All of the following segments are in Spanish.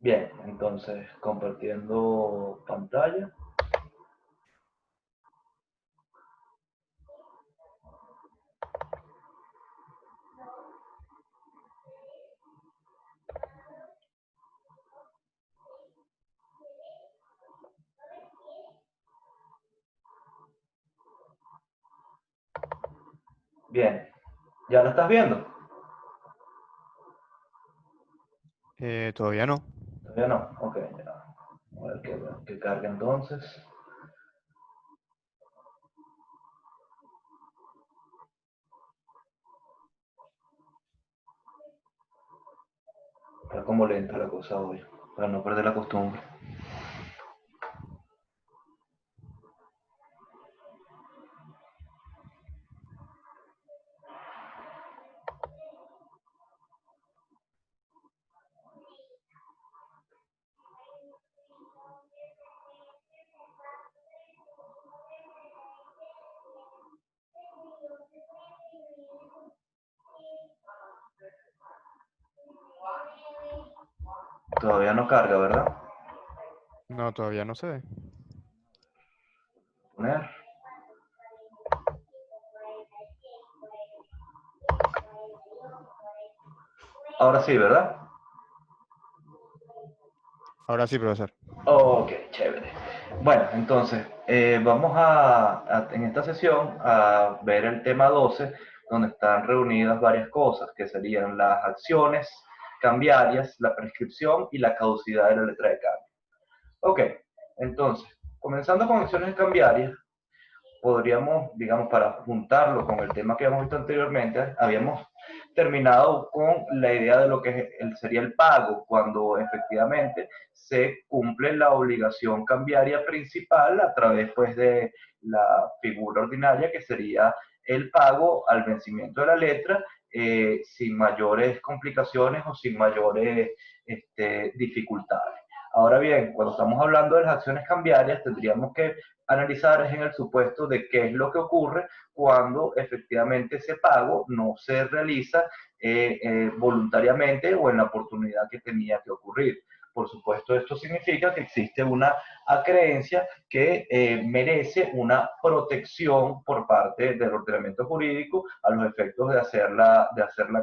Bien, entonces compartiendo pantalla. Bien, ¿ya lo estás viendo? Todavía no. Todavía no. Ok, ya. A ver que cargue entonces. Está como lenta la cosa hoy, para no perder la costumbre. Todavía no carga, ¿verdad? No, todavía no se ve. Poner. Ahora sí, ¿verdad? Ahora sí, profesor. Ok, chévere. Bueno, entonces vamos en esta sesión a ver el tema 12, donde están reunidas varias cosas, que serían las acciones cambiarias, la prescripción y la caducidad de la letra de cambio. Ok, entonces, comenzando con acciones cambiarias, podríamos, digamos, para juntarlo con el tema que habíamos visto anteriormente, habíamos terminado con la idea de lo que sería el pago, cuando efectivamente se cumple la obligación cambiaria principal a través pues, de la figura ordinaria, que sería el pago al vencimiento de la letra, sin mayores complicaciones o sin mayores dificultades. Ahora bien, cuando estamos hablando de las acciones cambiarias, tendríamos que analizar es en el supuesto de qué es lo que ocurre cuando efectivamente ese pago no se realiza voluntariamente o en la oportunidad que tenía que ocurrir. Por supuesto, esto significa que existe una acreencia que merece una protección por parte del ordenamiento jurídico a los efectos de hacerla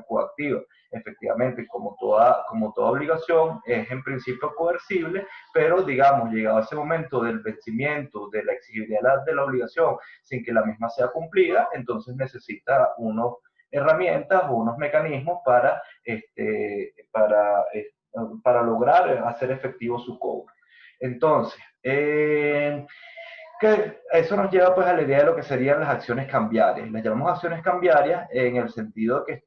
coactiva. Efectivamente, como toda obligación, es en principio coercible, pero digamos, llegado ese momento del vencimiento, de la exigibilidad de la obligación, sin que la misma sea cumplida, entonces necesita unas herramientas o unos mecanismos para lograr hacer efectivo su cobro. Entonces, que eso nos lleva pues a la idea de lo que serían las acciones cambiarias. Las llamamos acciones cambiarias en el sentido de que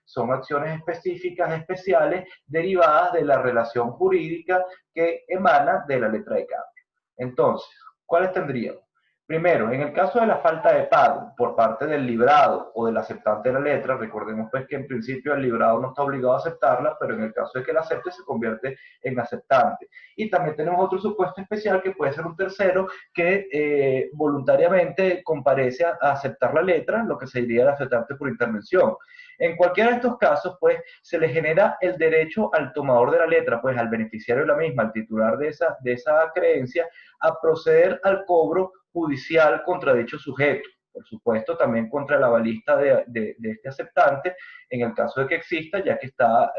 son acciones específicas, especiales, derivadas de la relación jurídica que emana de la letra de cambio. Entonces, ¿cuáles tendríamos? Primero, en el caso de la falta de pago por parte del librado o del aceptante de la letra, recordemos pues que en principio el librado no está obligado a aceptarla, pero en el caso de que la acepte se convierte en aceptante. Y también tenemos otro supuesto especial que puede ser un tercero que voluntariamente comparece a aceptar la letra, lo que se diría el aceptante por intervención. En cualquiera de estos casos, pues, se le genera el derecho al tomador de la letra, pues, al beneficiario de la misma, al titular de esa creencia, a proceder al cobro judicial contra dicho sujeto. Por supuesto, también contra la avalista de este aceptante, en el caso de que exista, ya que está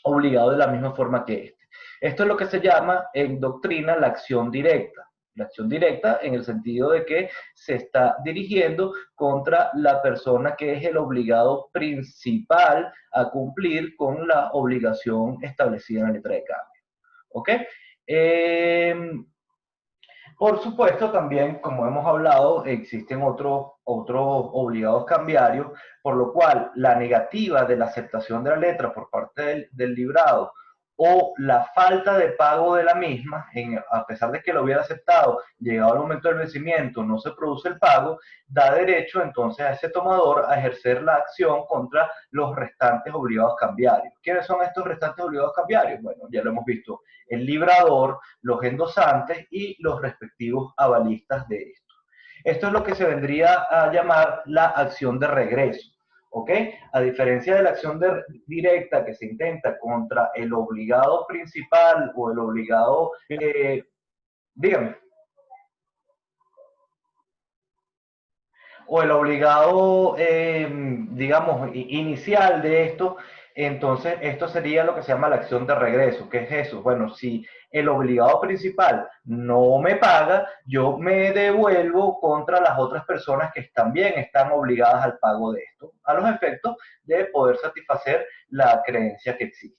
obligado de la misma forma que este. Esto es lo que se llama en doctrina la acción directa. La acción directa en el sentido de que se está dirigiendo contra la persona que es el obligado principal a cumplir con la obligación establecida en la letra de cambio. ¿Ok? Eh, por supuesto, también, como hemos hablado, existen otros obligados cambiarios, por lo cual la negativa de la aceptación de la letra por parte del librado o la falta de pago de la misma, a pesar de que lo hubiera aceptado, llegado al momento del vencimiento, no se produce el pago, da derecho entonces a ese tomador a ejercer la acción contra los restantes obligados cambiarios. ¿Quiénes son estos restantes obligados cambiarios? Bueno, ya lo hemos visto, el librador, los endosantes y los respectivos avalistas de esto. Esto es lo que se vendría a llamar la acción de regreso. ¿Ok? A diferencia de la acción directa que se intenta contra el obligado principal o el obligado, dígame, o el obligado, digamos, inicial de esto, entonces esto sería lo que se llama la acción de regreso. ¿Qué es eso? Bueno, si el obligado principal no me paga, yo me devuelvo contra las otras personas que también están obligadas al pago de esto, a los efectos de poder satisfacer la creencia que existe.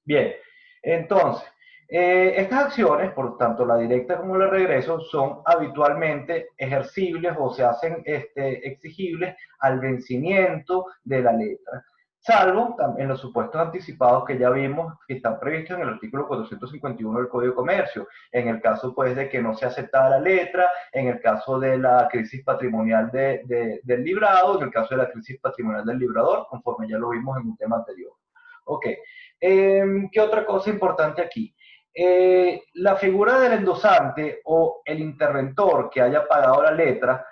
Bien, entonces, estas acciones, por tanto la directa como la regreso, son habitualmente ejercibles o se hacen exigibles al vencimiento de la letra, salvo en los supuestos anticipados que ya vimos que están previstos en el artículo 451 del Código de Comercio, en el caso pues de que no se aceptara la letra, en el caso de la crisis patrimonial del librado, en el caso de la crisis patrimonial del librador, conforme ya lo vimos en un tema anterior. Ok, ¿qué otra cosa importante aquí? La figura del endosante o el interventor que haya pagado la letra,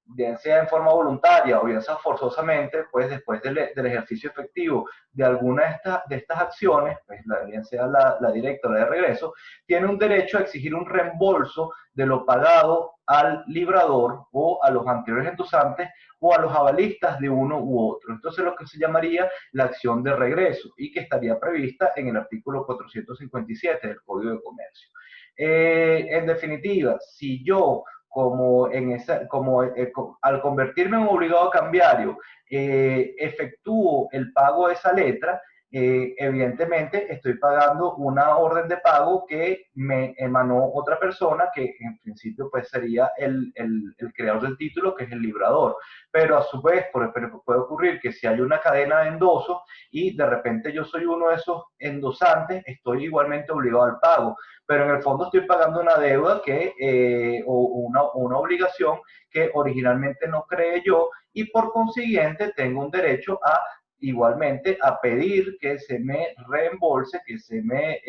bien sea en forma voluntaria o bien sea forzosamente, pues después del ejercicio efectivo de alguna de estas acciones, pues bien sea la directa o la de regreso, tiene un derecho a exigir un reembolso de lo pagado al librador o a los anteriores endosantes o a los avalistas de uno u otro. Entonces lo que se llamaría la acción de regreso y que estaría prevista en el artículo 457 del Código de Comercio. En definitiva, si yo al convertirme en un obligado cambiario, efectúo el pago de esa letra, evidentemente estoy pagando una orden de pago que me emanó otra persona que en principio pues sería el creador del título, que es el librador. Pero a su vez puede ocurrir que si hay una cadena de endosos y de repente yo soy uno de esos endosantes, estoy igualmente obligado al pago, pero en el fondo estoy pagando una deuda o una obligación que originalmente no creé yo y por consiguiente tengo un derecho a igualmente a pedir que se me reembolse, que se me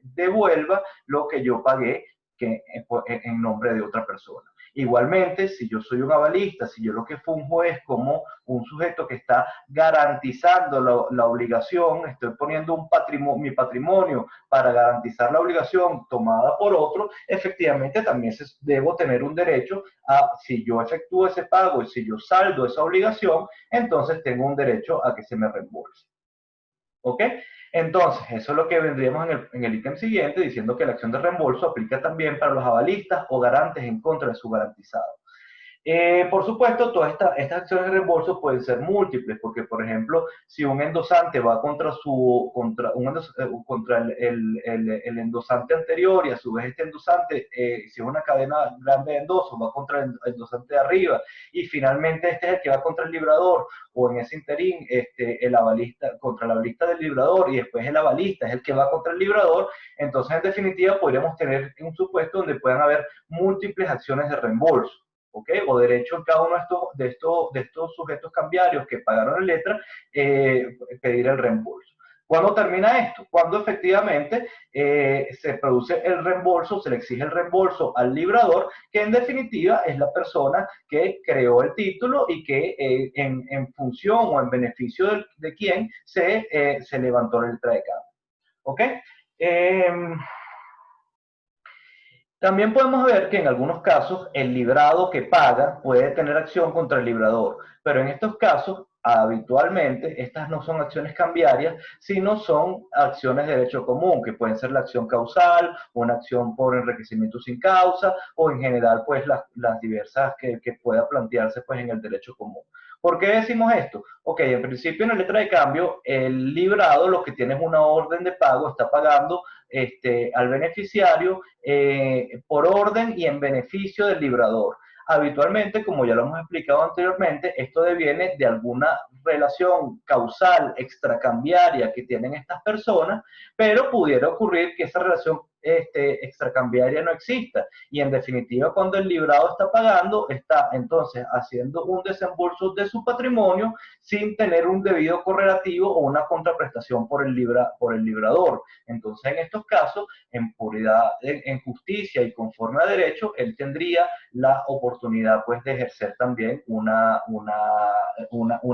devuelva lo que yo pagué en nombre de otra persona. Igualmente, si yo soy un avalista, si yo lo que funjo es como un sujeto que está garantizando la obligación, estoy poniendo mi patrimonio para garantizar la obligación tomada por otro, efectivamente también debo tener un derecho a, si yo efectúo ese pago y si yo saldo esa obligación, entonces tengo un derecho a que se me reembolse. ¿Ok? Entonces, eso es lo que vendríamos en el ítem siguiente, diciendo que la acción de reembolso aplica también para los avalistas o garantes en contra de su garantizado. Por supuesto, todas estas acciones de reembolso pueden ser múltiples, porque, por ejemplo, si un endosante va contra el endosante anterior y a su vez este endosante, si es una cadena grande de endosos, va contra el endosante de arriba y finalmente este es el que va contra el librador, o en ese interín, el avalista contra el avalista del librador y después el avalista es el que va contra el librador, entonces en definitiva podríamos tener un supuesto donde puedan haber múltiples acciones de reembolso. ¿Okay? O derecho en cada uno de estos sujetos cambiarios que pagaron en letra, pedir el reembolso. ¿Cuándo termina esto? Cuando efectivamente se produce el reembolso, se le exige el reembolso al librador, que en definitiva es la persona que creó el título y que en función o en beneficio de quien se levantó la letra de cambio. ¿Ok? También podemos ver que en algunos casos el librado que paga puede tener acción contra el librador, pero en estos casos habitualmente estas no son acciones cambiarias, sino son acciones de derecho común, que pueden ser la acción causal, una acción por enriquecimiento sin causa o en general pues las diversas que pueda plantearse pues en el derecho común. ¿Por qué decimos esto? Ok, en principio en la letra de cambio el librado lo que tiene es una orden de pago, está pagando al beneficiario por orden y en beneficio del librador. Habitualmente, como ya lo hemos explicado anteriormente, esto deviene de alguna relación causal extracambiaria que tienen estas personas, pero pudiera ocurrir que esa relación extracambiaria no exista. Y en definitiva, cuando el librado está pagando, está entonces haciendo un desembolso de su patrimonio sin tener un debido correlativo o una contraprestación por el librador. Entonces, en estos casos, en puridad, en justicia y conforme a derecho, él tendría la oportunidad pues de ejercer también una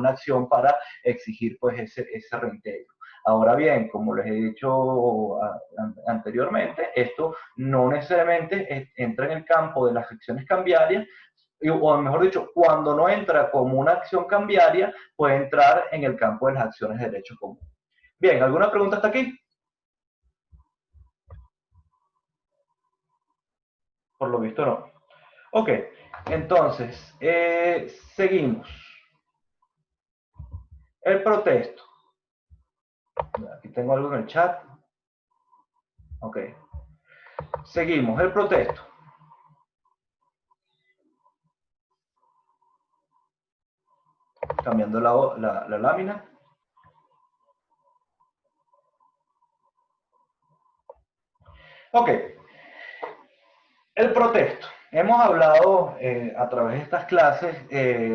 acción para exigir pues ese reintegro. Ahora bien, como les he dicho anteriormente, esto no necesariamente entra en el campo de las acciones cambiarias, o mejor dicho, cuando no entra como una acción cambiaria, puede entrar en el campo de las acciones de derecho común. Bien, ¿alguna pregunta hasta aquí? Por lo visto no. Ok, entonces, seguimos. El protesto. Aquí tengo algo en el chat. Ok. Seguimos, el protesto. Cambiando la lámina. Ok. El protesto. Hemos hablado a través de estas clases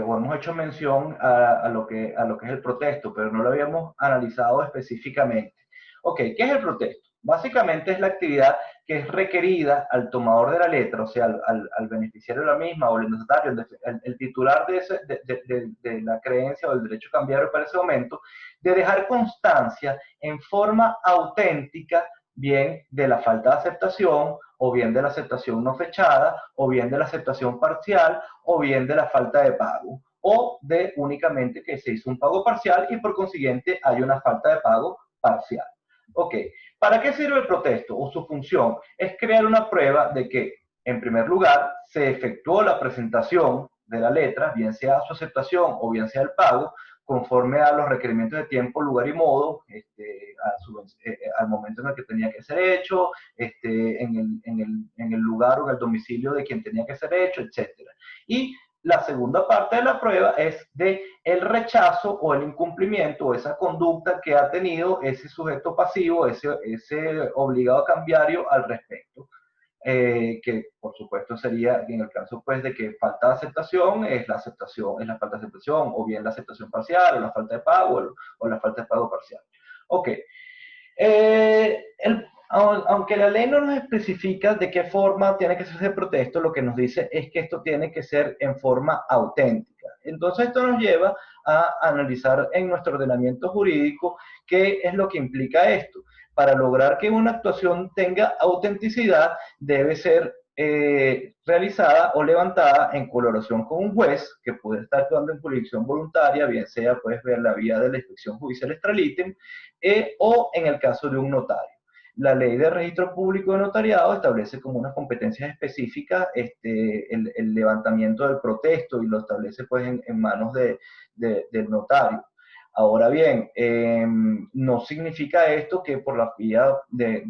o hemos hecho mención a lo que es el protesto, pero no lo habíamos analizado específicamente. Ok, ¿qué es el protesto? Básicamente es la actividad que es requerida al tomador de la letra, o sea, al beneficiario de la misma o el indicatario, el titular de la creencia o del derecho cambiario para ese momento, de dejar constancia en forma auténtica, bien de la falta de aceptación, o bien de la aceptación no fechada, o bien de la aceptación parcial, o bien de la falta de pago, o de únicamente que se hizo un pago parcial y por consiguiente hay una falta de pago parcial. Ok, ¿para qué sirve el protesto? O su función es crear una prueba de que, en primer lugar, se efectuó la presentación de la letra, bien sea su aceptación o bien sea el pago, conforme a los requerimientos de tiempo, lugar y modo, al momento en el que tenía que ser hecho, en el lugar o en el domicilio de quien tenía que ser hecho, etc. Y la segunda parte de la prueba es de el rechazo o el incumplimiento o esa conducta que ha tenido ese sujeto pasivo, ese obligado cambiario al respecto. Que por supuesto sería en el caso pues de que falta de aceptación es la falta de aceptación, o bien la aceptación parcial, o la falta de pago, o la falta de pago parcial. Ok. Aunque la ley no nos especifica de qué forma tiene que ser el protesto, lo que nos dice es que esto tiene que ser en forma auténtica. Entonces esto nos lleva a analizar en nuestro ordenamiento jurídico qué es lo que implica esto. Para lograr que una actuación tenga autenticidad, debe ser realizada o levantada en colaboración con un juez que puede estar actuando en jurisdicción voluntaria, bien sea pues ver la vía de la inspección judicial extra litem, o en el caso de un notario. La ley de registro público de notariado establece como unas competencias específicas el levantamiento del protesto y lo establece pues en manos del notario. Ahora bien, no significa esto que por la vía de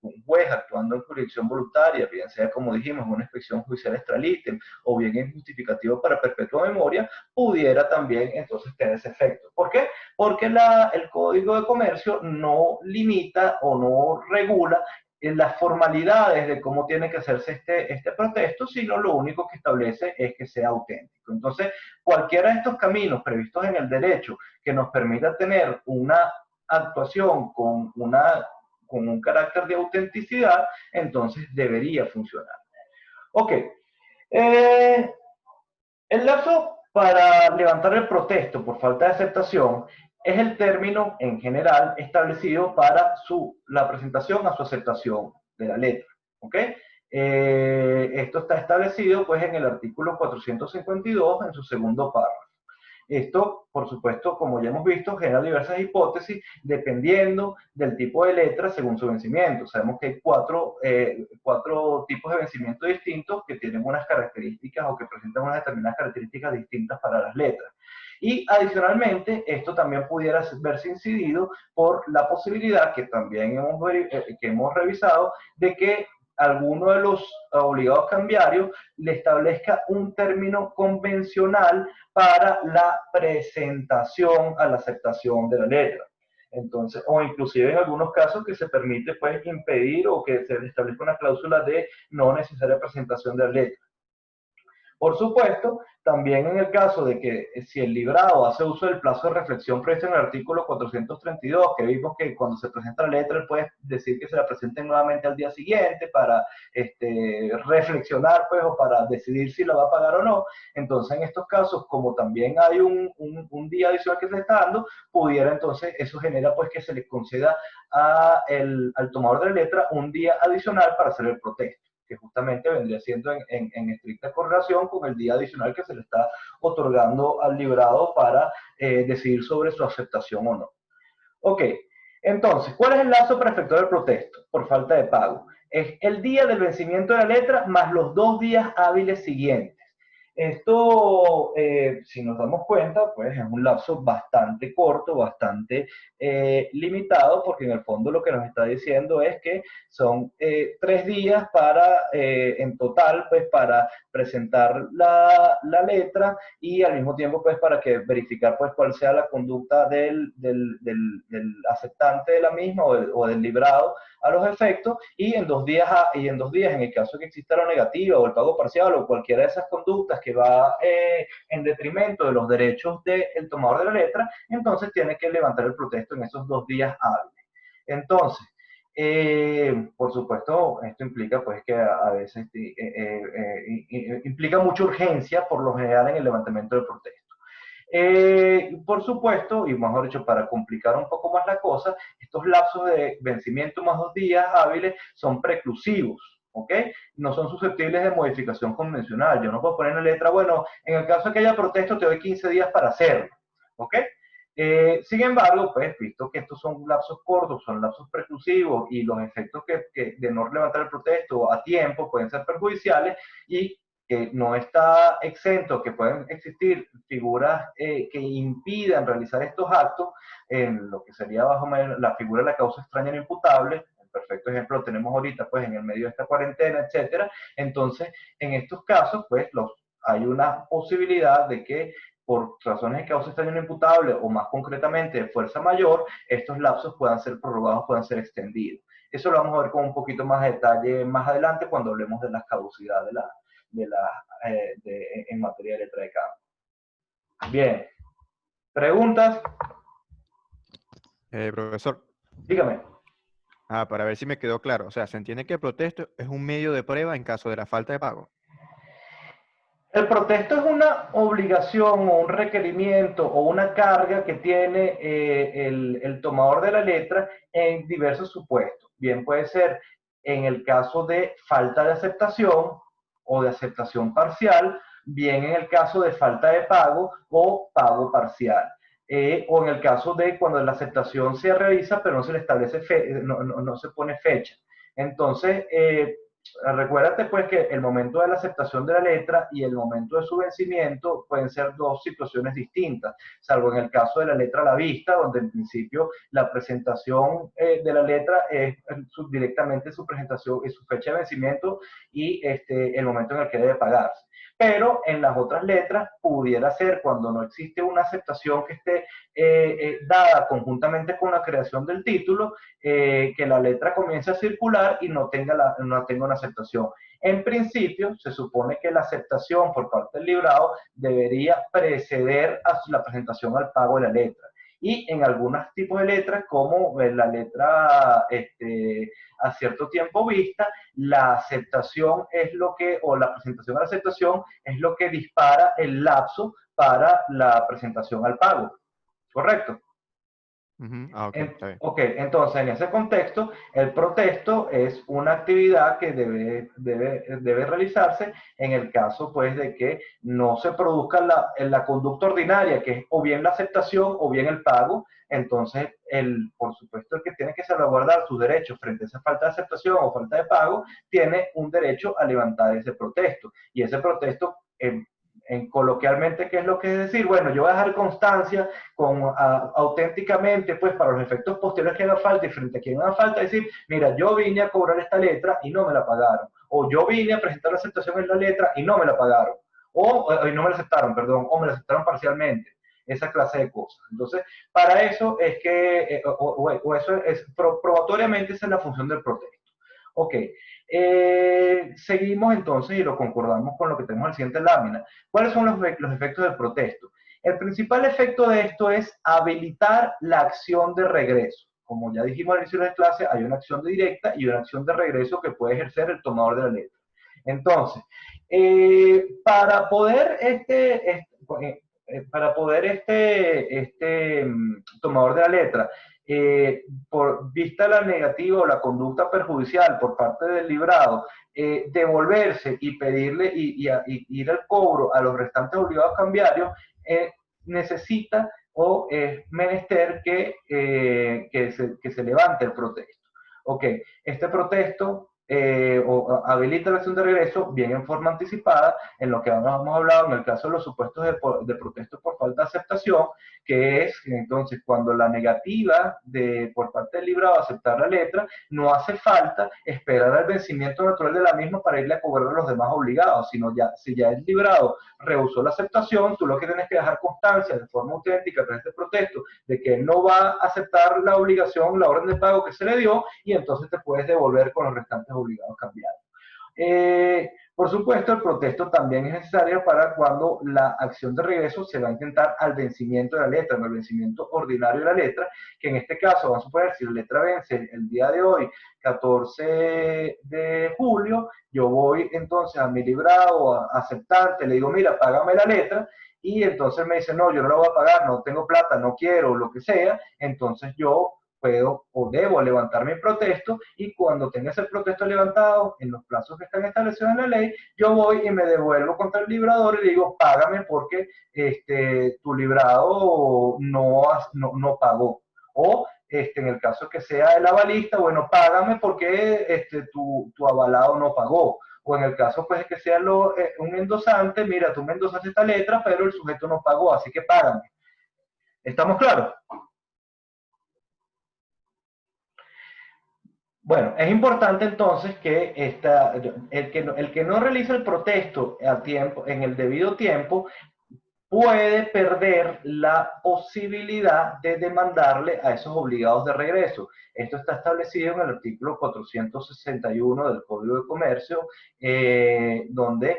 un juez actuando en jurisdicción voluntaria, bien sea como dijimos, una inspección judicial extra litem, o bien en justificativo para perpetua memoria, pudiera también entonces tener ese efecto. ¿Por qué? Porque el Código de Comercio no limita o no regula las formalidades de cómo tiene que hacerse este protesto, sino lo único que establece es que sea auténtico. Entonces, cualquiera de estos caminos previstos en el derecho que nos permita tener una actuación con un carácter de autenticidad, entonces debería funcionar. Ok. El lapso para levantar el protesto por falta de aceptación es el término en general establecido para la presentación a su aceptación de la letra. ¿Ok? Esto está establecido pues en el artículo 452 en su segundo párrafo. Esto, por supuesto, como ya hemos visto, genera diversas hipótesis dependiendo del tipo de letra según su vencimiento. Sabemos que hay cuatro tipos de vencimiento distintos que tienen unas características o que presentan unas determinadas características distintas para las letras. Y adicionalmente, esto también pudiera verse incidido por la posibilidad que también hemos revisado de que alguno de los obligados cambiarios le establezca un término convencional para la presentación a la aceptación de la letra. Entonces, o inclusive en algunos casos que se permite pues impedir o que se establezca una cláusula de no necesaria presentación de letra. Por supuesto, también en el caso de que si el librado hace uso del plazo de reflexión previsto en el artículo 432, que vimos que cuando se presenta la letra, él puede decir que se la presenten nuevamente al día siguiente para reflexionar, pues, o para decidir si la va a pagar o no. Entonces, en estos casos, como también hay un día adicional que se le está dando, pudiera entonces, eso genera pues que se le conceda al tomador de la letra un día adicional para hacer el protesto, que justamente vendría siendo en estricta correlación con el día adicional que se le está otorgando al librado para decidir sobre su aceptación o no. Ok, entonces, ¿cuál es el lapso para efectuar el protesto por falta de pago? Es el día del vencimiento de la letra más los 2 días hábiles siguientes. Esto, si nos damos cuenta, pues es un lapso bastante corto, bastante limitado, porque en el fondo lo que nos está diciendo es que son 3 días para, en total, pues para presentar la letra y al mismo tiempo, pues para que verificar pues cuál sea la conducta del aceptante de la misma o del librado a los efectos, y en 2 días, en el caso que exista la negativa o el pago parcial o cualquiera de esas conductas que va en detrimento de los derechos del tomador de la letra, entonces tiene que levantar el protesto en esos 2 días hábiles. Entonces, por supuesto, esto implica pues que a veces implica mucha urgencia por lo general en el levantamiento del protesto. Por supuesto, y mejor dicho, para complicar un poco más la cosa, estos lapsos de vencimiento más 2 días hábiles son preclusivos, ¿ok? No son susceptibles de modificación convencional. Yo no puedo poner en la letra, bueno, en el caso de que haya protesto, te doy 15 días para hacerlo, ¿ok? Sin embargo, pues, visto que estos son lapsos cortos, son lapsos preclusivos y los efectos de no levantar el protesto a tiempo pueden ser perjudiciales y que no está exento, que pueden existir figuras que impidan realizar estos actos, en lo que sería bajo la figura de la causa extraña no imputable. El perfecto ejemplo lo tenemos ahorita, pues, en el medio de esta cuarentena, etcétera. Entonces, en estos casos, pues, hay una posibilidad de que por razones de causa extraña no imputable o más concretamente de fuerza mayor, estos lapsos puedan ser prorrogados, puedan ser extendidos. Eso lo vamos a ver con un poquito más de detalle más adelante cuando hablemos de las caducidades en materia de letra de cambio. Bien. ¿Preguntas? Profesor. Dígame. Para ver si me quedó claro. O sea, se entiende que el protesto es un medio de prueba en caso de la falta de pago. El protesto es una obligación o un requerimiento o una carga que tiene el tomador de la letra en diversos supuestos. Bien puede ser en el caso de falta de aceptación o de aceptación parcial, bien en el caso de falta de pago o pago parcial. O en el caso de cuando la aceptación se realiza pero no se le establece no se pone fecha. Entonces, recuérdate pues que el momento de la aceptación de la letra y el momento de su vencimiento pueden ser 2 situaciones distintas, salvo en el caso de la letra a la vista, donde en principio la presentación de la letra es directamente su presentación y su fecha de vencimiento y el momento en el que debe pagarse. Pero en las otras letras pudiera ser cuando no existe una aceptación que esté dada conjuntamente con la creación del título, que la letra comience a circular y no tenga una aceptación. En principio, se supone que la aceptación por parte del librado debería preceder a la presentación al pago de la letra. Y en algunos tipos de letras, como la letra a cierto tiempo vista, la aceptación es lo que, o la presentación a la aceptación es lo que dispara el lapso para la presentación al pago. ¿Correcto? Está bien. Ok, entonces en ese contexto, el protesto es una actividad que debe realizarse en el caso pues de que no se produzca la conducta ordinaria, que es o bien la aceptación o bien el pago. Entonces, por supuesto, el que tiene que salvaguardar sus derechos frente a esa falta de aceptación o falta de pago, tiene un derecho a levantar ese protesto. Y ese protesto, coloquialmente, ¿qué es lo que es decir? Bueno, yo voy a dejar constancia auténticamente, pues para los efectos posteriores que haga falta y frente a quien haga falta, decir, mira, yo vine a cobrar esta letra y no me la pagaron, o yo vine a presentar la aceptación en la letra y no me la pagaron, o no me la aceptaron, perdón, o me la aceptaron parcialmente. esa clase de cosas. Entonces, para eso es que, o eso es, probatoriamente esa es la función del protesto. Ok, seguimos entonces y lo concordamos con lo que tenemos en la siguiente lámina. ¿Cuáles son los efectos del protesto? El principal efecto de esto es habilitar la acción de regreso. Como ya dijimos al inicio de la clase, hay una acción de directa y una acción de regreso que puede ejercer el tomador de la letra. Entonces, para poder tomador de la letra, por vista la negativa o la conducta perjudicial por parte del librado, devolverse y pedirle y ir al cobro a los restantes obligados cambiarios, necesita o es menester que se levante el protesto. Ok, este protesto o habilita la acción de regreso bien en forma anticipada, en lo que hemos hablado en el caso de los supuestos de protesto por falta de aceptación, que es entonces cuando la negativa por parte del librado a aceptar la letra, no hace falta esperar al vencimiento natural de la misma para irle a cobrar a los demás obligados, sino ya, si ya el librado rehusó la aceptación, tú lo que tienes que dejar constancia de forma auténtica tras este protesto de que no va a aceptar la obligación, la orden de pago que se le dio, y entonces te puedes devolver con los restantes obligados cambiados. Por supuesto, el protesto también es necesario para cuando la acción de regreso se va a intentar al vencimiento de la letra, no al vencimiento ordinario de la letra, que en este caso, vamos a suponer, si la letra vence el día de hoy, 14 de julio, yo voy entonces a mi librado, a aceptante, le digo, mira, págame la letra, y entonces me dice, no, yo no la voy a pagar, no tengo plata, no quiero, lo que sea, entonces yo puedo o debo levantar mi protesto, y cuando tenga ese protesto levantado en los plazos que están establecidos en la ley, yo voy y me devuelvo contra el librador y le digo, págame porque tu librado no pagó. O en el caso que sea el avalista, bueno, págame porque tu avalado no pagó. O en el caso pues de que sea un endosante, mira, tú me endosaste esta letra, pero el sujeto no pagó, así que págame. ¿Estamos claros? Bueno, es importante entonces que el que no realiza el protesto a tiempo, en el debido tiempo, puede perder la posibilidad de demandarle a esos obligados de regreso. Esto está establecido en el artículo 461 del Código de Comercio, donde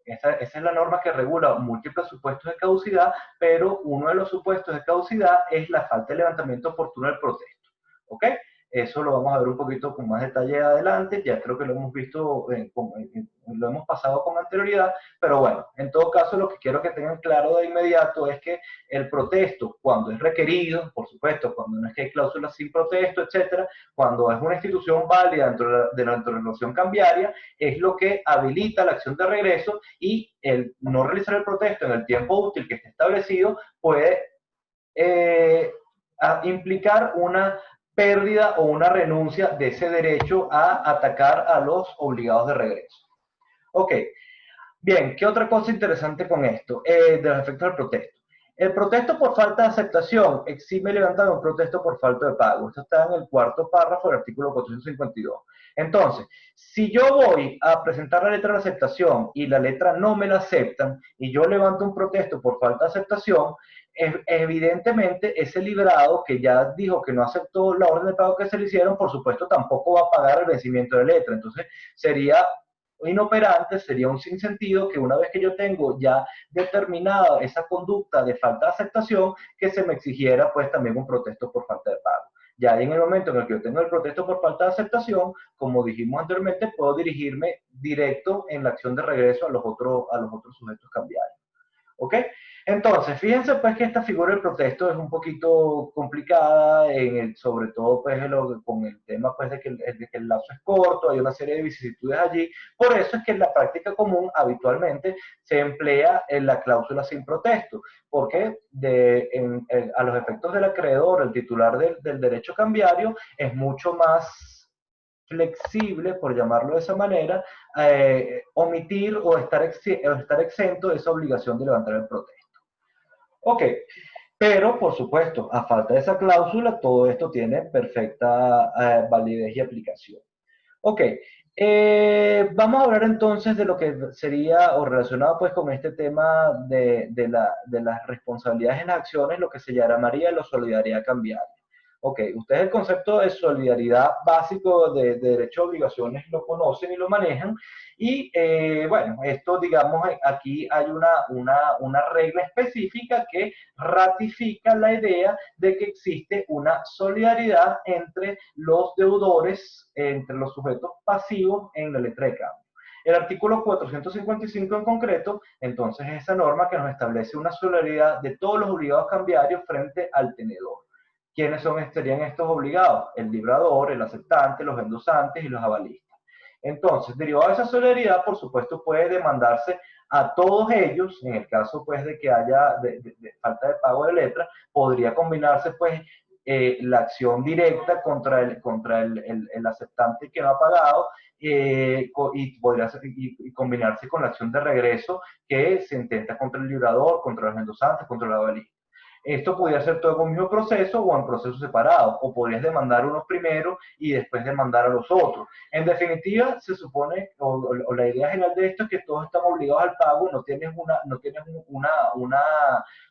esa es la norma que regula múltiples supuestos de caducidad, pero uno de los supuestos de caducidad es la falta de levantamiento oportuno del protesto. ¿Ok? Eso lo vamos a ver un poquito con más detalle adelante, ya creo que lo hemos visto, lo hemos pasado con anterioridad, pero bueno, en todo caso lo que quiero que tengan claro de inmediato es que el protesto, cuando es requerido, por supuesto, cuando no es que hay cláusulas sin protesto, etcétera, cuando es una institución válida dentro de la relación cambiaria, es lo que habilita la acción de regreso, y el no realizar el protesto en el tiempo útil que esté establecido puede implicar una pérdida o una renuncia de ese derecho a atacar a los obligados de regreso. Ok, bien, ¿qué otra cosa interesante con esto? De los efectos del protesto. El protesto por falta de aceptación exime levantar un protesto por falta de pago. Esto está en el cuarto párrafo del artículo 452. Entonces, si yo voy a presentar la letra de aceptación y la letra no me la aceptan y yo levanto un protesto por falta de aceptación, evidentemente ese librado que ya dijo que no aceptó la orden de pago que se le hicieron, por supuesto tampoco va a pagar el vencimiento de letra. Entonces sería inoperante, sería un sinsentido que una vez que yo tengo ya determinada esa conducta de falta de aceptación, que se me exigiera pues también un protesto por falta de pago. Ya en el momento en el que yo tengo el protesto por falta de aceptación, como dijimos anteriormente, puedo dirigirme directo en la acción de regreso a los otros sujetos cambiarios. ¿Ok? Entonces, fíjense pues que esta figura del protesto es un poquito complicada, sobre todo pues con el tema pues de que el lapso es corto, hay una serie de vicisitudes allí. Por eso es que en la práctica común habitualmente se emplea en la cláusula sin protesto, porque a los efectos del acreedor, el titular del derecho cambiario, es mucho más flexible, por llamarlo de esa manera, omitir o estar exento de esa obligación de levantar el protesto. Ok, pero por supuesto, a falta de esa cláusula, todo esto tiene perfecta validez y aplicación. Ok, Vamos a hablar entonces de lo que sería, o relacionado pues con este tema de las responsabilidades en las acciones, lo que se llamaría la solidaridad cambiaria. Ok, ustedes el concepto de solidaridad básico de derecho a obligaciones lo conocen y lo manejan. Y bueno, esto digamos, aquí hay una regla específica que ratifica la idea de que existe una solidaridad entre los deudores, entre los sujetos pasivos en la letra de cambio. El artículo 455 en concreto, entonces, es esa norma que nos establece una solidaridad de todos los obligados cambiarios frente al tenedor. ¿Quiénes serían estos obligados? El librador, el aceptante, los endosantes y los avalistas. Entonces, derivado de esa solidaridad, por supuesto, puede demandarse a todos ellos, en el caso pues de que haya de falta de pago de letra, podría combinarse pues la acción directa contra el aceptante que no ha pagado, y podría y combinarse con la acción de regreso que se intenta contra el librador, contra los endosantes, contra el avalista. Esto podría ser todo en un mismo proceso o en procesos separados, o podrías demandar unos primero y después demandar a los otros. En definitiva, se supone, o la idea general de esto es que todos están obligados al pago, no tienes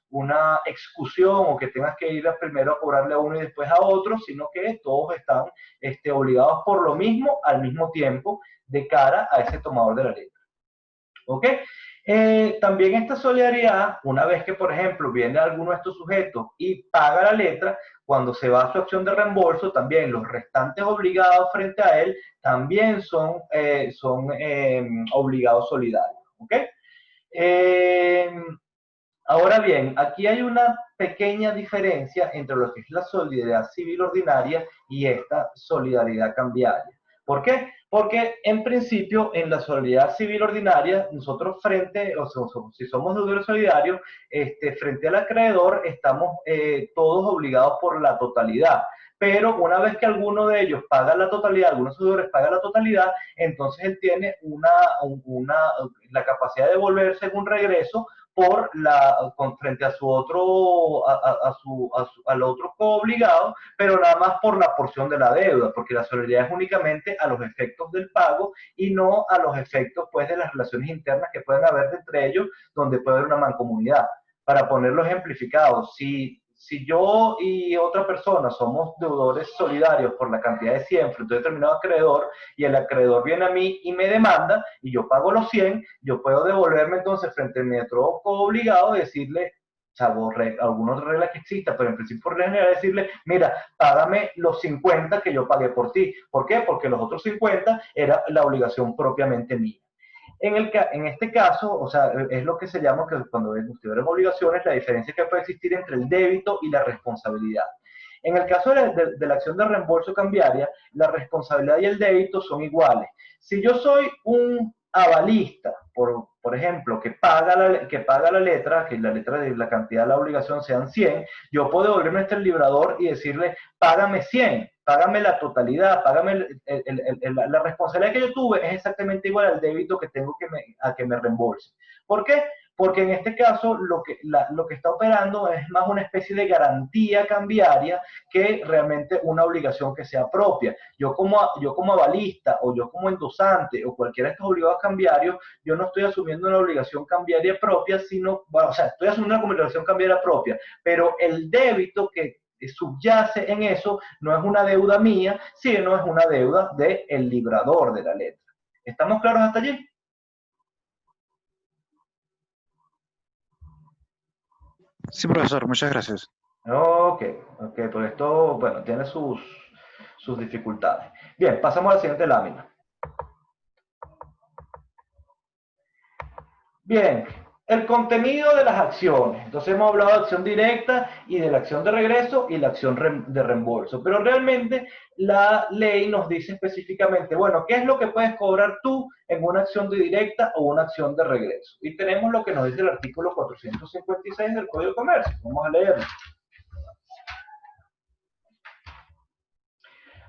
una excusión o que tengas que ir primero a cobrarle a uno y después a otro, sino que todos están obligados por lo mismo al mismo tiempo de cara a ese tomador de la letra. ¿Ok? También esta solidaridad, una vez que, por ejemplo, viene alguno de estos sujetos y paga la letra, cuando se va a su acción de reembolso, también los restantes obligados frente a él también son obligados solidarios. ¿Ok? Ahora bien, aquí hay una pequeña diferencia entre lo que es la solidaridad civil ordinaria y esta solidaridad cambiaria. ¿Por qué? Porque en principio en la solidaridad civil ordinaria, nosotros si somos deudores solidarios, frente al acreedor estamos todos obligados por la totalidad. Pero una vez que alguno de ellos paga la totalidad, algunos deudores pagan la totalidad, entonces él tiene la capacidad de devolverse en un regreso frente a su otro, al otro coobligado, pero nada más por la porción de la deuda, porque la solidaridad es únicamente a los efectos del pago y no a los efectos pues de las relaciones internas que pueden haber entre ellos, donde puede haber una mancomunidad. Para ponerlo ejemplificado, si yo y otra persona somos deudores solidarios por la cantidad de 100 frente a un determinado acreedor, y el acreedor viene a mí y me demanda, y yo pago los 100, yo puedo devolverme entonces frente a mi otro obligado y decirle, salvo algunas reglas que existan, pero en principio por general decirle, mira, págame los 50 que yo pagué por ti. ¿Por qué? Porque los otros 50 era la obligación propiamente mía. En este caso, o sea, es lo que se llama, que cuando usted ve obligaciones, la diferencia que puede existir entre el débito y la responsabilidad. En el caso de la acción de reembolso cambiaria, la responsabilidad y el débito son iguales. Si yo soy un avalista, por ejemplo, que paga la letra, que la letra de la cantidad de la obligación sean 100, yo puedo volverme al librador y decirle, págame 100, págame la totalidad, págame la responsabilidad que yo tuve es exactamente igual al débito que tengo a que me reembolse. ¿Por qué? Porque en este caso lo que está operando es más una especie de garantía cambiaria que realmente una obligación que sea propia. Yo como avalista o yo como endosante o cualquiera de estos obligados cambiarios, yo no estoy asumiendo una obligación cambiaria propia, sino, bueno, o sea, estoy asumiendo una obligación cambiaria propia, pero el débito que subyace en eso no es una deuda mía, sino es una deuda del librador de la letra. ¿Estamos claros hasta allí? Sí, profesor, muchas gracias. Ok, pues esto, bueno, tiene sus dificultades. Bien, pasamos a la siguiente lámina. Bien, el contenido de las acciones. Entonces hemos hablado de acción directa y de la acción de regreso y la acción de reembolso. Pero realmente la ley nos dice específicamente, bueno, ¿qué es lo que puedes cobrar tú en una acción de directa o una acción de regreso? Y tenemos lo que nos dice el artículo 456 del Código de Comercio. Vamos a leerlo.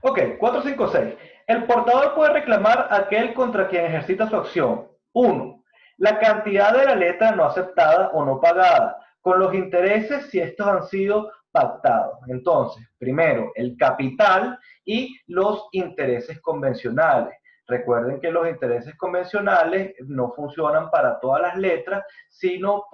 Ok, 456. El portador puede reclamar a aquel contra quien ejercita su acción. 1. La cantidad de la letra no aceptada o no pagada, con los intereses si estos han sido pactados. Entonces, primero, el capital y los intereses convencionales. Recuerden que los intereses convencionales no funcionan para todas las letras, sino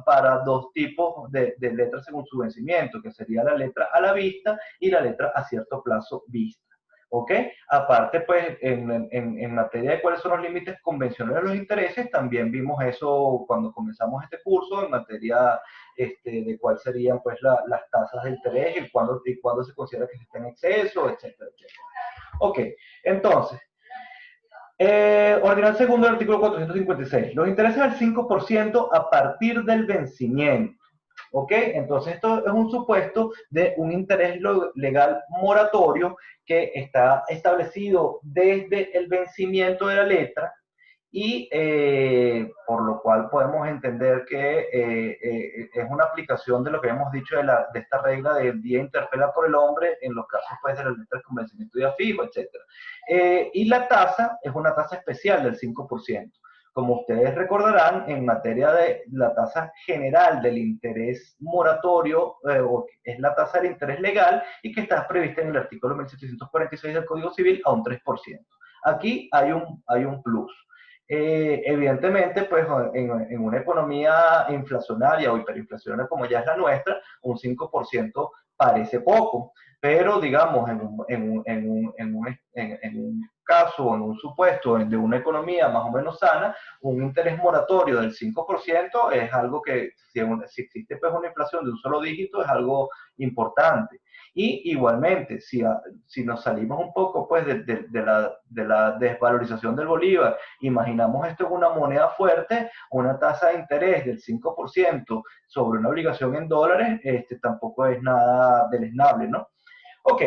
para dos tipos de letras según su vencimiento, que sería la letra a la vista y la letra a cierto plazo vista. ¿Ok? Aparte, pues, en materia de cuáles son los límites convencionales de los intereses, también vimos eso cuando comenzamos este curso, en materia de cuáles serían, pues, las tasas de interés y cuándo se considera que se está en exceso, etcétera, etcétera. Ok, entonces, ordinal segundo del artículo 456. Los intereses al 5% a partir del vencimiento. ¿Ok? Entonces, esto es un supuesto de un interés legal moratorio que está establecido desde el vencimiento de la letra y por lo cual podemos entender que es una aplicación de lo que hemos dicho de esta regla del día interpela por el hombre en los casos pues, de las letras con vencimiento ya fijo, etc. Y la tasa es una tasa especial del 5%. Como ustedes recordarán, en materia de la tasa general del interés moratorio, es la tasa del interés legal y que está prevista en el artículo 1746 del Código Civil a un 3%. Aquí hay un plus. Evidentemente, pues en una economía inflacionaria o hiperinflacionaria como ya es la nuestra, un 5% parece poco, pero digamos, en un caso, en un supuesto de una economía más o menos sana, un interés moratorio del 5% es algo que, si existe pues una inflación de un solo dígito, es algo importante. Y igualmente, si nos salimos un poco pues, de la desvalorización del bolívar, imaginamos esto en una moneda fuerte, una tasa de interés del 5% sobre una obligación en dólares, tampoco es nada deleznable, ¿no? Ok,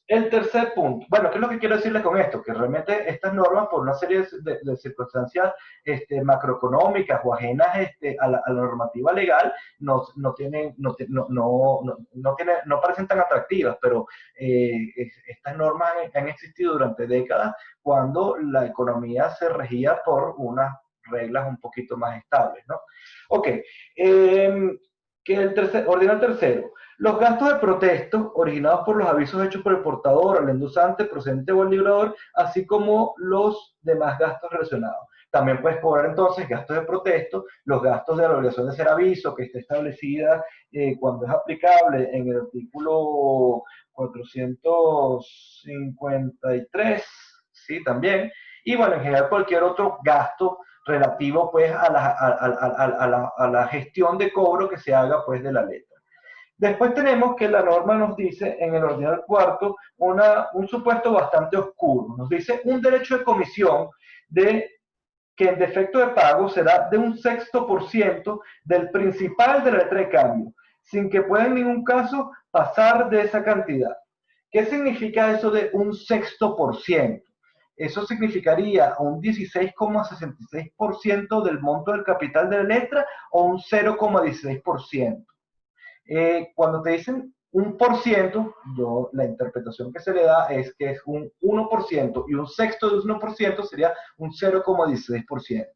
el tercer punto. Bueno, ¿qué es lo que quiero decirles con esto? Que realmente estas normas, por una serie de circunstancias macroeconómicas o ajenas a la normativa legal, no parecen tan atractivas, pero estas normas han existido durante décadas cuando la economía se regía por unas reglas un poquito más estables, ¿no? Ok, ordena el tercero. Los gastos de protesto originados por los avisos hechos por el portador, el endosante, procedente o el librador, así como los demás gastos relacionados. También puedes cobrar entonces gastos de protesto, los gastos de la obligación de hacer aviso que esté establecida cuando es aplicable en el artículo 453, sí, también. Y bueno, en general cualquier otro gasto relativo pues a la gestión de cobro que se haga pues de la letra. Después tenemos que la norma nos dice en el ordinal cuarto un supuesto bastante oscuro. Nos dice un derecho de comisión que en defecto de pago será de un 6% del principal de la letra de cambio, sin que pueda en ningún caso pasar de esa cantidad. ¿Qué significa eso de un 6%? Eso significaría un 16,66% del monto del capital de la letra o un 0,16%. Cuando te dicen un por ciento, la interpretación que se le da es que es un 1% y un sexto de un 1% sería un 0,16%.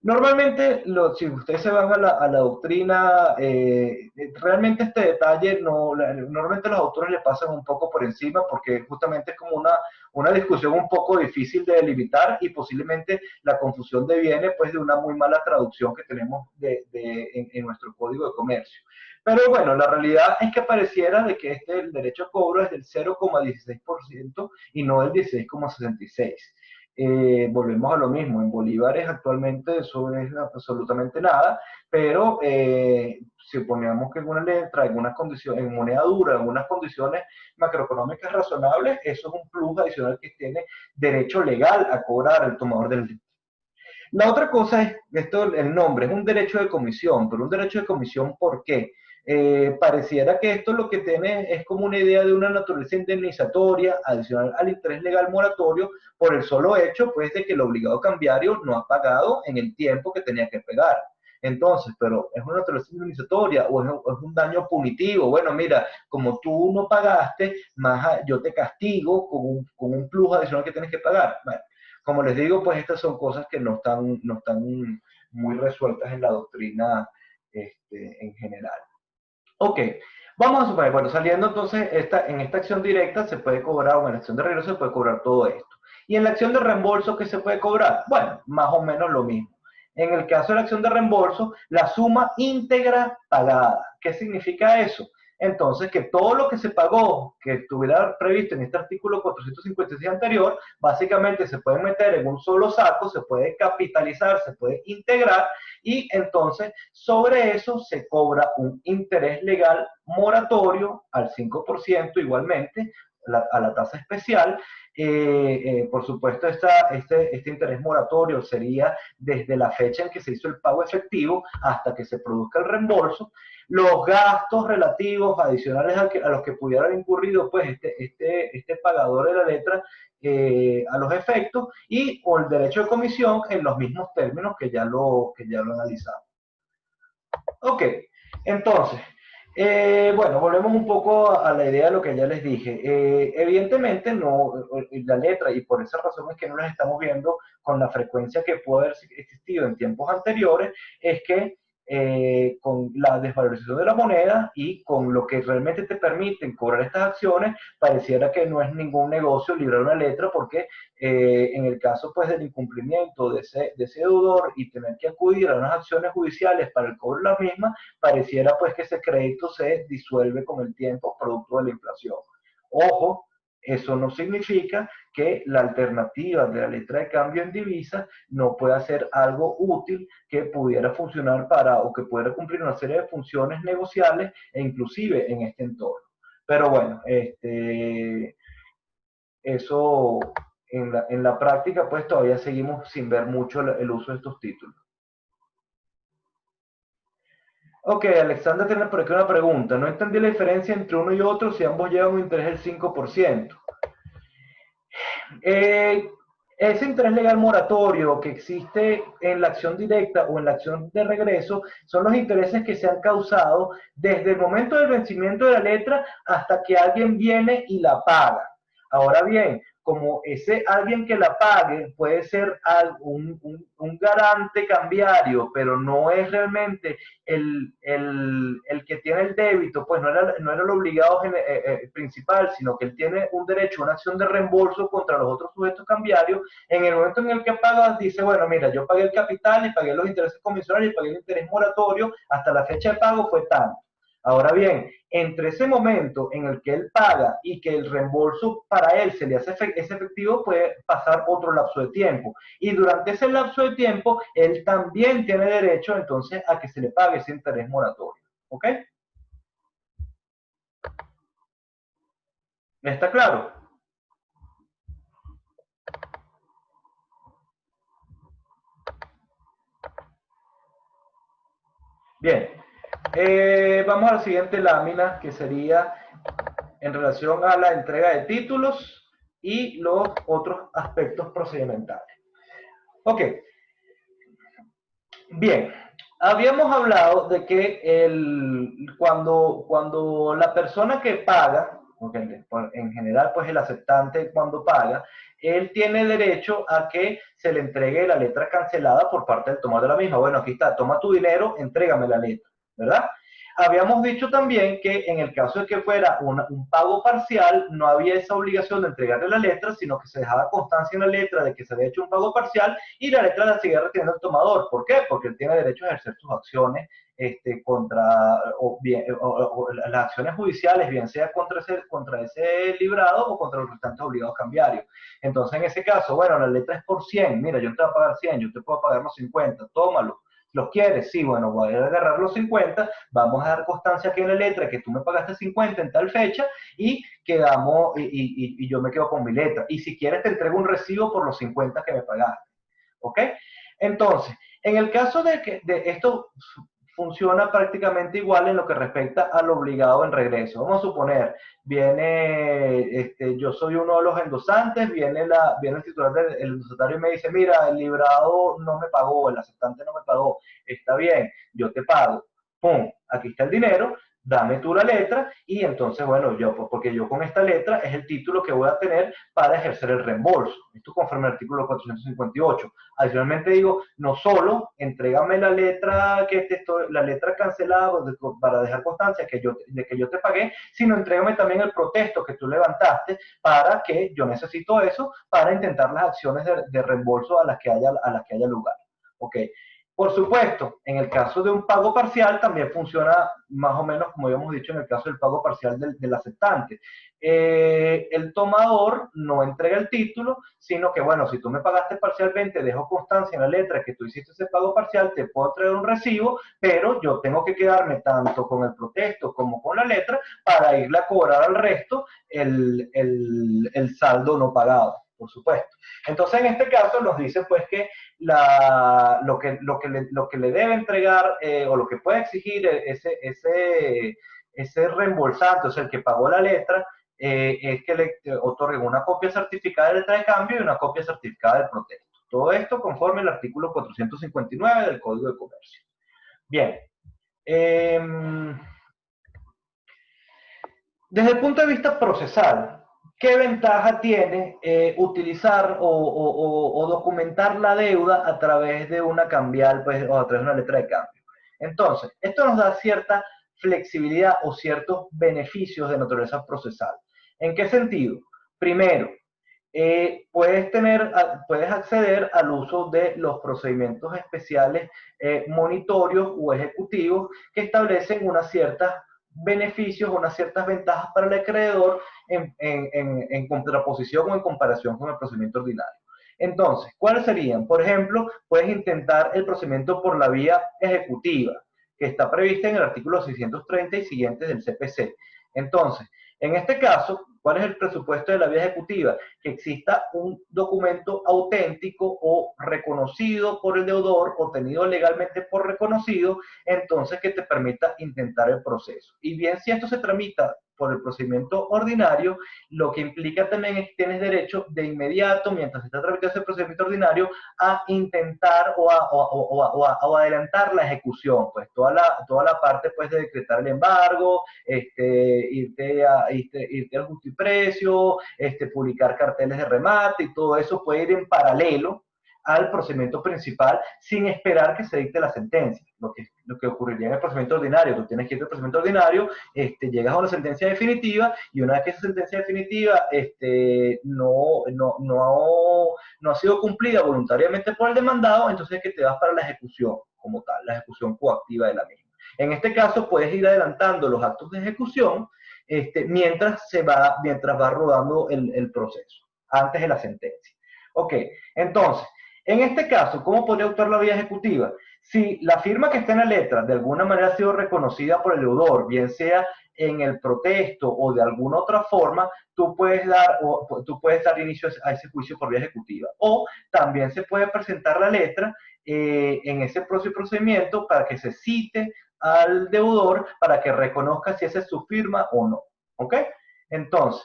Normalmente, si ustedes se van a la doctrina, realmente este detalle normalmente los autores le pasan un poco por encima porque justamente es como una discusión un poco difícil de delimitar y posiblemente la confusión deviene pues de una muy mala traducción que tenemos en nuestro Código de Comercio. Pero bueno, la realidad es que pareciera de que el derecho a cobro es del 0,16% y no del 16,66%. Volvemos a lo mismo, en bolívares actualmente eso es absolutamente nada, pero si ponemos que en una letra, en moneda dura, en unas condiciones macroeconómicas razonables, eso es un plus adicional que tiene derecho legal a cobrar el tomador del letra. La otra cosa es, el nombre es un derecho de comisión, pero un derecho de comisión, ¿por qué? Pareciera que esto lo que tiene es como una idea de una naturaleza indemnizatoria adicional al interés legal moratorio por el solo hecho pues de que el obligado cambiario no ha pagado en el tiempo que tenía que pagar. Entonces, pero ¿es una naturaleza indemnizatoria o es un daño punitivo? Bueno, mira, como tú no pagaste, yo te castigo con un plus adicional que tienes que pagar. Bueno, como les digo, pues estas son cosas que no están muy resueltas en la doctrina en general. Ok, Vamos a suponer, bueno, saliendo entonces, en esta acción directa se puede cobrar, o en la acción de regreso se puede cobrar todo esto. Y en la acción de reembolso, ¿qué se puede cobrar? Bueno, más o menos lo mismo. En el caso de la acción de reembolso, la suma íntegra pagada. ¿Qué significa eso? Entonces, que todo lo que se pagó, que estuviera previsto en este artículo 456 anterior, básicamente se puede meter en un solo saco, se puede capitalizar, se puede integrar, y entonces sobre eso se cobra un interés legal moratorio al 5% igualmente, a la tasa especial. Por supuesto, este interés moratorio sería desde la fecha en que se hizo el pago efectivo hasta que se produzca el reembolso. Los gastos relativos adicionales a los que pudiera haber incurrido pues este pagador de la letra a los efectos, y o el derecho de comisión en los mismos términos que ya lo analizamos. Ok, entonces, bueno, volvemos un poco a la idea de lo que ya les dije. Evidentemente, no, la letra, y por esa razón es que no las estamos viendo con la frecuencia que puede haber existido en tiempos anteriores, es que con la desvalorización de la moneda y con lo que realmente te permiten cobrar estas acciones, pareciera que no es ningún negocio librar una letra, porque en el caso pues del incumplimiento de ese deudor y tener que acudir a unas acciones judiciales para el cobro de las mismas, pareciera pues que ese crédito se disuelve con el tiempo producto de la inflación. Ojo, eso no significa que la alternativa de la letra de cambio en divisas no pueda ser algo útil que pudiera funcionar o que pudiera cumplir una serie de funciones negociables e inclusive en este entorno. Pero bueno, eso en la práctica pues todavía seguimos sin ver mucho el uso de estos títulos. Ok, Alexander tiene por aquí una pregunta. No entendí la diferencia entre uno y otro si ambos llevan un interés del 5%. Ese interés legal moratorio que existe en la acción directa o en la acción de regreso son los intereses que se han causado desde el momento del vencimiento de la letra hasta que alguien viene y la paga. Ahora bien, como ese alguien que la pague puede ser un garante cambiario, pero no es realmente el que tiene el débito, pues no era el obligado principal, sino que él tiene un derecho a una acción de reembolso contra los otros sujetos cambiarios. En el momento en el que paga, dice, bueno, mira, yo pagué el capital y pagué los intereses comisionales y pagué el interés moratorio, hasta la fecha de pago fue tanto. Ahora bien, entre ese momento en el que él paga y que el reembolso para él se le hace efectivo, puede pasar otro lapso de tiempo. Y durante ese lapso de tiempo, él también tiene derecho entonces a que se le pague ese interés moratorio. ¿Ok? ¿Está claro? Bien. Vamos a la siguiente lámina, que sería en relación a la entrega de títulos y los otros aspectos procedimentales. Ok. Bien. Habíamos hablado de que cuando la persona que paga, en general pues el aceptante cuando paga, él tiene derecho a que se le entregue la letra cancelada por parte del tomador de la misma. Bueno, aquí está, toma tu dinero, entrégame la letra, ¿verdad? Habíamos dicho también que en el caso de que fuera un pago parcial, no había esa obligación de entregarle la letra, sino que se dejaba constancia en la letra de que se había hecho un pago parcial y la letra la seguía reteniendo el tomador. ¿Por qué? Porque él tiene derecho a ejercer sus acciones contra las acciones judiciales, bien sea contra ese librado o contra los restantes obligados cambiarios. Entonces, en ese caso, bueno, la letra es por 100, mira, yo te voy a pagar 100, yo te puedo pagar los 50, tómalo. ¿Los quieres? Sí, bueno, voy a agarrar los 50, vamos a dar constancia aquí en la letra que tú me pagaste 50 en tal fecha y quedamos, y yo me quedo con mi letra. Y si quieres te entrego un recibo por los 50 que me pagaste. ¿Ok? Entonces, en el caso de que esto funciona prácticamente igual en lo que respecta al obligado en regreso. Vamos a suponer, yo soy uno de los endosantes, viene el titular del endosatario y me dice, mira, el librado no me pagó, el aceptante no me pagó, está bien, yo te pago. ¡Pum! Aquí está el dinero, dame tú la letra y entonces, bueno, porque yo con esta letra es el título que voy a tener para ejercer el reembolso. Esto conforme al artículo 458. Adicionalmente digo, no solo entrégame la letra la letra cancelada para dejar constancia de que yo te pagué, sino entrégame también el protesto que tú levantaste para que yo necesito eso para intentar las acciones de reembolso a las que haya lugar. ¿Ok? Por supuesto, en el caso de un pago parcial también funciona más o menos como habíamos dicho en el caso del pago parcial del aceptante. El tomador no entrega el título, sino que, bueno, si tú me pagaste parcialmente, dejo constancia en la letra que tú hiciste ese pago parcial, te puedo traer un recibo, pero yo tengo que quedarme tanto con el protesto como con la letra para irle a cobrar al resto el saldo no pagado, por supuesto. Entonces, en este caso nos dice pues que lo que le debe entregar o lo que puede exigir ese reembolsante, o sea, el que pagó la letra, es que le otorguen una copia certificada de letra de cambio y una copia certificada del protesto. Todo esto conforme al artículo 459 del Código de Comercio. Bien. Desde el punto de vista procesal, ¿qué ventaja tiene utilizar o documentar la deuda a través de una cambial, pues, o a través de una letra de cambio? Entonces, esto nos da cierta flexibilidad o ciertos beneficios de naturaleza procesal. ¿En qué sentido? Primero, puedes acceder al uso de los procedimientos especiales monitorios o ejecutivos que establecen unas ciertas beneficios, unas ciertas ventajas para el acreedor en contraposición o en comparación con el procedimiento ordinario. Entonces, ¿cuáles serían? Por ejemplo, puedes intentar el procedimiento por la vía ejecutiva, que está prevista en el artículo 630 y siguientes del CPC. Entonces, en este caso, ¿cuál es el presupuesto de la vía ejecutiva? Que exista un documento auténtico o reconocido por el deudor o tenido legalmente por reconocido, entonces que te permita intentar el proceso. Y bien, si esto se tramita por el procedimiento ordinario, lo que implica también es que tienes derecho de inmediato, mientras se está tramitando ese procedimiento ordinario, a intentar o adelantar la ejecución, pues toda la parte pues de decretar el embargo, irte al justiprecio, publicar carteles de remate y todo eso puede ir en paralelo al procedimiento principal sin esperar que se dicte la sentencia. Lo que ocurriría en el procedimiento ordinario, tú tienes que ir al procedimiento ordinario, llegas a una sentencia definitiva y una vez que esa sentencia definitiva no ha sido cumplida voluntariamente por el demandado, entonces es que te vas para la ejecución como tal, la ejecución coactiva de la misma. En este caso puedes ir adelantando los actos de ejecución mientras va rodando el proceso, antes de la sentencia. Ok, entonces, en este caso, ¿cómo podría actuar la vía ejecutiva? Si la firma que está en la letra de alguna manera ha sido reconocida por el deudor, bien sea en el protesto o de alguna otra forma, tú puedes dar inicio a ese juicio por vía ejecutiva. O también se puede presentar la letra en ese procedimiento para que se cite al deudor para que reconozca si esa es su firma o no. ¿Ok? Entonces,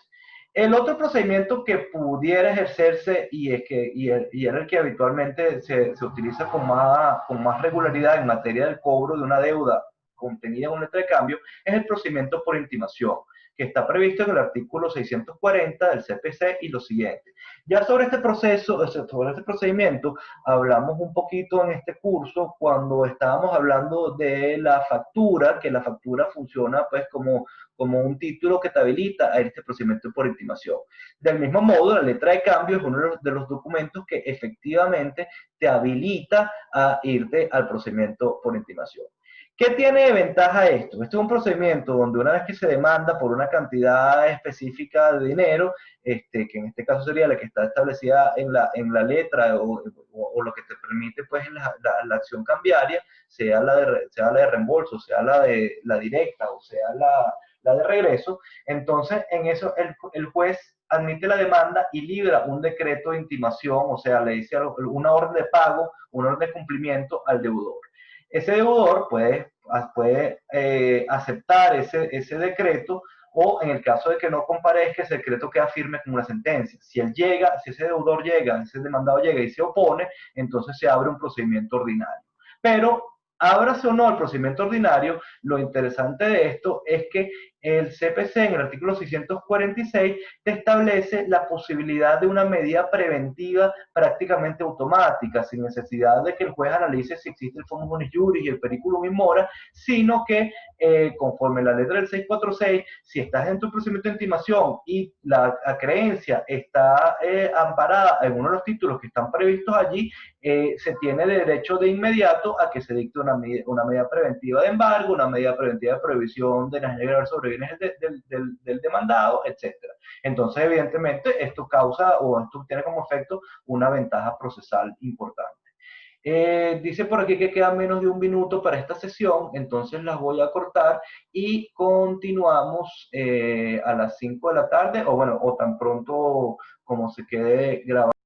el otro procedimiento que pudiera ejercerse y era el que habitualmente se utiliza con más regularidad en materia del cobro de una deuda contenida en una letra de cambio es el procedimiento por intimación, que está previsto en el artículo 640 del CPC y lo siguiente. Ya sobre este procedimiento, hablamos un poquito en este curso cuando estábamos hablando de la factura, que la factura funciona pues como un título que te habilita a este procedimiento por intimación. Del mismo modo, la letra de cambio es uno de los documentos que efectivamente te habilita a irte al procedimiento por intimación. ¿Qué tiene de ventaja esto? Este es un procedimiento donde una vez que se demanda por una cantidad específica de dinero, que en este caso sería la que está establecida en la letra o lo que te permite pues la acción cambiaria, sea la de reembolso, sea la directa o sea la de regreso, entonces en eso el juez admite la demanda y libra un decreto de intimación, o sea, le dice una orden de pago, una orden de cumplimiento al deudor. Ese deudor puede aceptar ese decreto o en el caso de que no comparezca, ese decreto queda firme como una sentencia. Si ese deudor llega, ese demandado llega y se opone, entonces se abre un procedimiento ordinario. Pero Ábrase o no el procedimiento ordinario, lo interesante de esto es que el CPC en el artículo 646 te establece la posibilidad de una medida preventiva prácticamente automática, sin necesidad de que el juez analice si existe el fundum bonis juris y el periculum in mora, sino que conforme la letra del 646, si estás en tu procedimiento de intimación y la creencia está amparada en uno de los títulos que están previstos allí, se tiene derecho de inmediato a que se dicte una medida preventiva de embargo, una medida preventiva de prohibición de grabar sobre bienes del demandado, etc. Entonces, evidentemente, esto causa o esto tiene como efecto una ventaja procesal importante. Dice por aquí que queda menos de un minuto para esta sesión, entonces las voy a cortar y continuamos a las 5 de la tarde, o bueno, o tan pronto como se quede grabado.